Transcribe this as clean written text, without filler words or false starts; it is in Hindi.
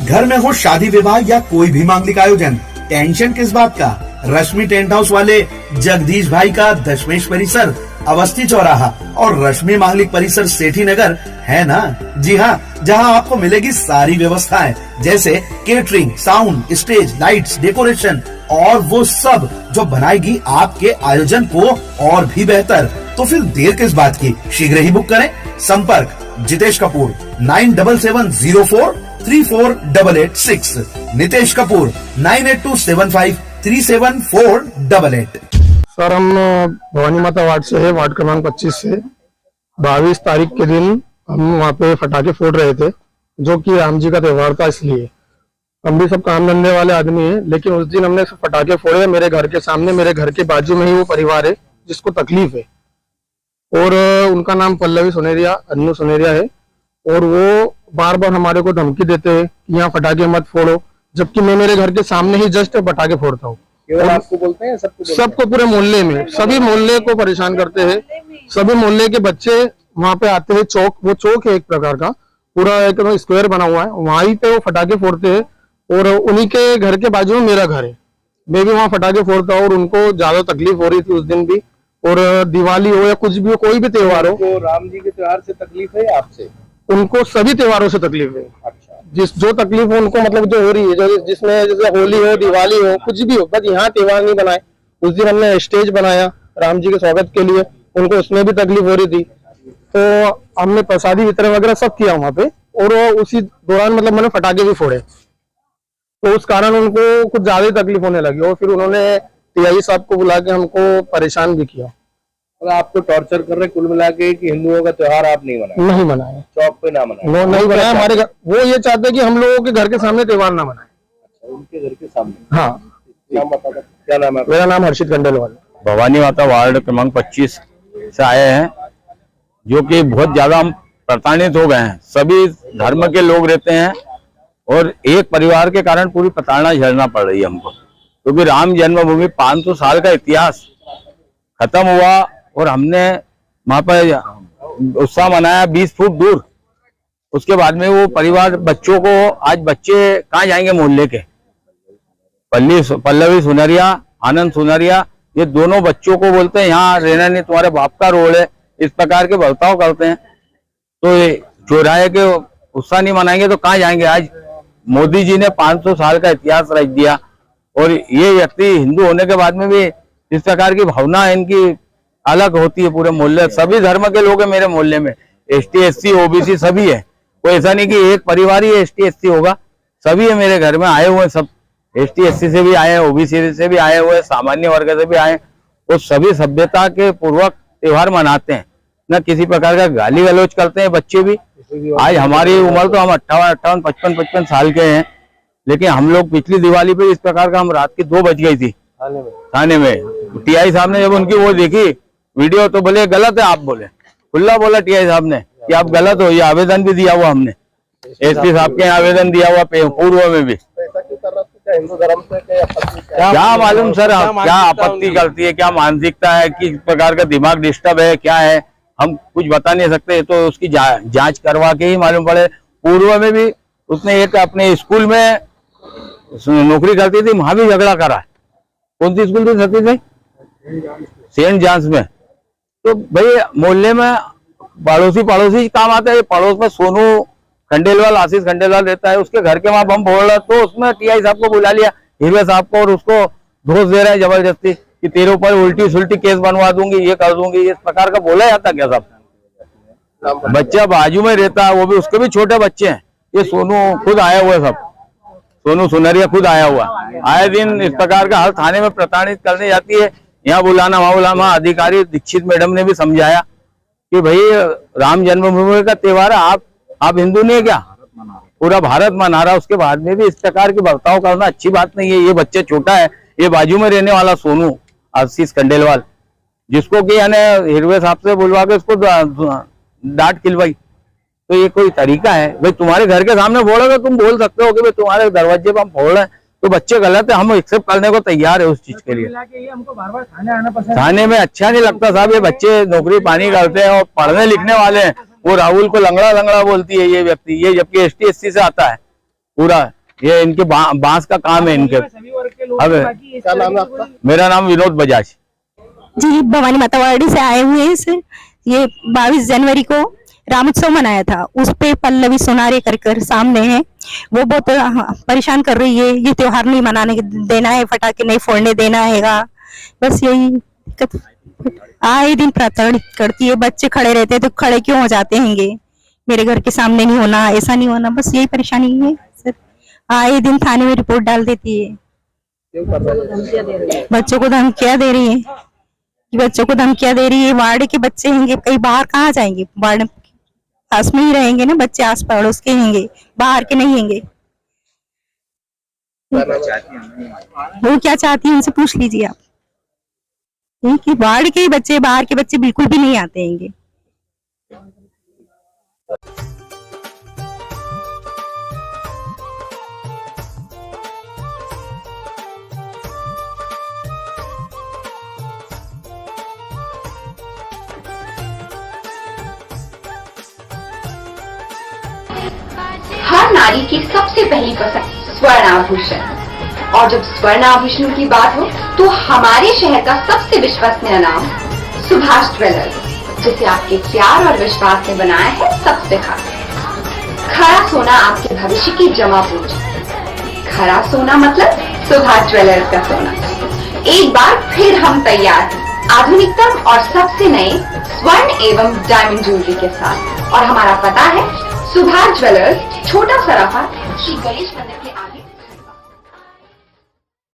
घर में हो शादी विवाह या कोई भी मांगलिक आयोजन, टेंशन किस बात का। रश्मि टेंट हाउस वाले जगदीश भाई का दशमेश परिसर, अवस्थी चौराहा और रश्मि मांगलिक परिसर सेठी नगर है ना। जी हाँ, जहाँ आपको मिलेगी सारी व्यवस्थाएं जैसे catering, sound, stage, lights, decoration और वो सब जो बनाएगी आपके आयोजन को और भी बेहतर। तो फिर देर किस बात की, शीघ्र ही बुक करें। संपर्क जितेश कपूर 9770434886, नितेश कपूर 9827537488। सर हम भवानी माता वार्ड से है, वार्ड क्रमांक 25 से 22 तारीख के दिन हम वहाँ पे फटाके फोड़ रहे थे, जो कि राम जी का त्योहार था, इसलिए हम भी सब काम धंधे वाले आदमी हैं। लेकिन उस दिन हमने फटाके फोड़े मेरे घर के सामने, मेरे घर के बाजू में ही वो परिवार है जिसको तकलीफ है, और उनका नाम पल्लवी सुनेरिया, अन्नू सुनेरिया है। और वो बार बार हमारे को धमकी देते हैं कि यहाँ फटाके मत फोड़ो, जबकि मैं मेरे घर के सामने ही जस्ट फटाके फोड़ता हूँ। आपको बोलते हैं? सबको पूरे मोहल्ले में, सभी मोहल्ले को परेशान करते हैं। सभी मोहल्ले के बच्चे वहाँ पे आते हैं, चौक, वो चौक है एक प्रकार का, पूरा एक स्क्वायर बना हुआ है, वहीं पे वो फटाके फोड़ते हैं। और उन्हीं के घर के बाजू में मेरा घर है, मैं भी वहाँ फटाके फोड़ता हूँ और उनको ज्यादा तकलीफ हो रही थी उस दिन भी। और दिवाली हो या कुछ भी हो, कोई भी त्योहार हो, राम जी के त्योहार से तकलीफ है आपसे? उनको सभी त्योहारों से तकलीफ है। अच्छा। जो तकलीफ है उनको, मतलब जो हो रही है, जिसमें जैसे होली हो, दिवाली हो, कुछ भी हो, बस यहाँ त्योहार नहीं बनाए। उस दिन हमने स्टेज बनाया राम जी के स्वागत के लिए, उनको उसमें भी तकलीफ हो रही थी, तो हमने प्रसादी वितरण वगैरह सब किया वहाँ पे। और उसी दौरान मतलब मैंने फटाके भी फोड़े, तो उस कारण उनको कुछ ज्यादा तकलीफ होने लगी। और फिर उन्होंने टीआई साहब को बुला के हमको परेशान भी किया। और आपको टॉर्चर कर रहे कुल मिला के कि हिंदुओं का त्योहार आप नहीं मनाए? नहीं मनाए, चौक पे ना मनाए? नहीं बनाया। हमारे घर वो ये चाहते कि हम लोगों के घर के सामने त्योहार ना मनाए। अच्छा, उनके घर के सामने? हाँ। नाम बता दो, क्या नाम है? मेरा नाम हर्षित खंडेलवाल। भवानी माता वार्ड क्रमांक 25 से आए हैं, जो कि बहुत ज्यादा हम प्रताड़ित हो गए हैं। सभी धर्म के लोग रहते हैं और एक परिवार के कारण पूरी प्रताड़ना झेलना पड़ रही है हमको, क्योंकि राम जन्मभूमि 500 साल का इतिहास खत्म हुआ और हमने वहां पर उत्सव मनाया 20 फुट दूर। उसके बाद में वो परिवार बच्चों को, आज बच्चे कहाँ जाएंगे मोहल्ले के, पल्लवी सुनरिया, आनंद सुनरिया, ये दोनों बच्चों को बोलते हैं यहाँ रहना नहीं, तुम्हारे बाप का रोड है, इस प्रकार के बर्ताव करते हैं। तो ये चौराहे के उत्साह नहीं मनाएंगे तो कहाँ जाएंगे। आज मोदी जी ने 500 साल का इतिहास रच दिया, और ये व्यक्ति हिंदू होने के बाद में भी इस प्रकार की भावना इनकी अलग होती है। पूरे मोहल्ले सभी धर्म के लोग हैं मेरे मोहल्ले में, ST SC OBC सभी है, कोई ऐसा नहीं कि एक परिवार ही ST SC होगा, सभी है मेरे घर में आए हुए हैं। सब ST SC से भी आए हैं, OBC से भी आए हुए हैं, सामान्य वर्ग से भी आए हैं, और सभी सभ्यता के पूर्वक त्योहार मनाते हैं, न किसी प्रकार का गाली गलौज करते हैं बच्चे भी। आज हमारी उम्र तो हम 58, 55 साल के हैं, लेकिन हम लोग पिछली दिवाली पे इस प्रकार का, हम रात की 2 बज गई थी थाने में। टीआई साहब ने जब उनकी वो देखी वीडियो, तो बोले गलत है, आप बोले, खुला बोला टीआई साहब ने कि आप गलत हो। ये आवेदन भी दिया हुआ हमने, SP साहब के आवेदन दिया हुआ पूर्व में भी। हिंदू धर्म से क्या मालूम सर, क्या आपत्ति करती है, क्या मानसिकता है, किस प्रकार का दिमाग डिस्टर्ब है, क्या है, हम कुछ बता नहीं सकते। तो उसकी जांच करवा के ही मालूम पड़े। पूर्व में भी उसने एक अपने स्कूल में नौकरी करती थी, वहां भी झगड़ा करा है। कौन सी स्कूल थी सती थी? सेंट जॉन्स में। तो भाई मोहल्ले में पड़ोसी काम आता है। पड़ोस में सोनू खंडेलवाल, आशीष खंडेलवाल रहता है, उसके घर के वहां बम फोड़ रहा, तो उसमें टीआई साहब को बुला लिया, हिरवे साहब को, और उसको दोष दे रहे हैं जबरदस्ती कि तेरे ऊपर उल्टी सुल्टी केस बनवा दूंगी, ये कर दूंगी, इस प्रकार का बोला जाता क्या साहब? बच्चा बाजू में रहता है, वो भी, उसके भी छोटे बच्चे हैं। ये सोनू खुद आया हुआ है, सब सोनू सुनरिया खुद आया हुआ, आए दिन इस प्रकार का हर थाने में प्रताड़ित करने जाती है। यहाँ बुलाना वहां बुलाना, अधिकारी दीक्षित मैडम ने भी समझाया कि भाई राम जन्मभूमि का त्योहार है, आप हिंदू नहीं है क्या, पूरा भारत मना रहा। उसके बाद में भी इस प्रकार की बर्ताव करना अच्छी बात नहीं है। ये बच्चा छोटा है, ये बाजू में रहने वाला सोनू आशीष खंडेलवाल, जिसको कि यानी हिरवे साहब से बुलवा के उसको डांट खिलवाई, तो ये कोई तरीका है? भाई तुम्हारे घर के सामने फोड़ोगे, तुम बोल सकते हो कि भाई तुम्हारे दरवाजे पर हम फोड़ रहे हैं, तो बच्चे गलत है, हम एक्सेप्ट करने को तैयार है उस चीज के लिए। हमको बार-बार थाने आना पसंद, थाने में अच्छा नहीं लगता साहब। ये बच्चे नौकरी पानी करते हैं और पढ़ने लिखने वाले हैं। वो राहुल को लंगड़ा बोलती है ये व्यक्ति, ये जबकि ST SC से आता है पूरा ये इनके बांस का काम है इनके। अब क्या नाम है आपका? मेरा नाम विनोद बजाज। जी, भवानी माता वाड़ी से आए हुए हैं सर। ये 22 जनवरी को रामोत्सव मनाया था, उस पे पल्लवी सोनारे कर सामने है, वो बहुत परेशान कर रही है। ये त्योहार नहीं मनाने देना है, पटाखे नहीं फोड़ने देना हैगा, बस यही दिक्कत आए दिन प्रताड़ित करती है। बच्चे खड़े रहते हैं तो खड़े क्यों हो जाते हैंगे, मेरे घर के सामने नहीं होना, ऐसा नहीं होना, बस यही परेशानी है सर। आए दिन थाने में रिपोर्ट डाल देती है। क्यों कर रहे हैं? बच्चों को धमकियां दे रही है, बच्चों को धमकियां दे रही है। वार्ड के बच्चे होंगे, कहीं बाहर कहाँ जाएंगे, वार्ड पास में ही रहेंगे ना, बच्चे आस पड़ोस के होंगे, बाहर के नहीं होंगे। वो क्या चाहती है उनसे पूछ लीजिए आप। ठीक है, वार्ड के बच्चे, बाहर के बच्चे बिल्कुल भी नहीं आते हैंगे। हर नारी की सबसे पहली पसंद स्वर्ण आभूषण, और जब स्वर्ण आभूषणों की बात हो तो हमारे शहर का सबसे विश्वसनीय नाम सुभाष ज्वेलर्स, जिसे आपके प्यार और विश्वास ने बनाया है सबसे खास। खरा सोना आपके भविष्य की जमा पूंजी। खरा सोना मतलब सुभाष ज्वेलर्स का सोना। एक बार फिर हम तैयार हैं आधुनिकतम और सबसे नए स्वर्ण एवं डायमंड ज्वेलरी के साथ, और हमारा पता है सुभाष ज्वेलर्स, छोटा सराफा, श्री गणेश मंदिर के आगे।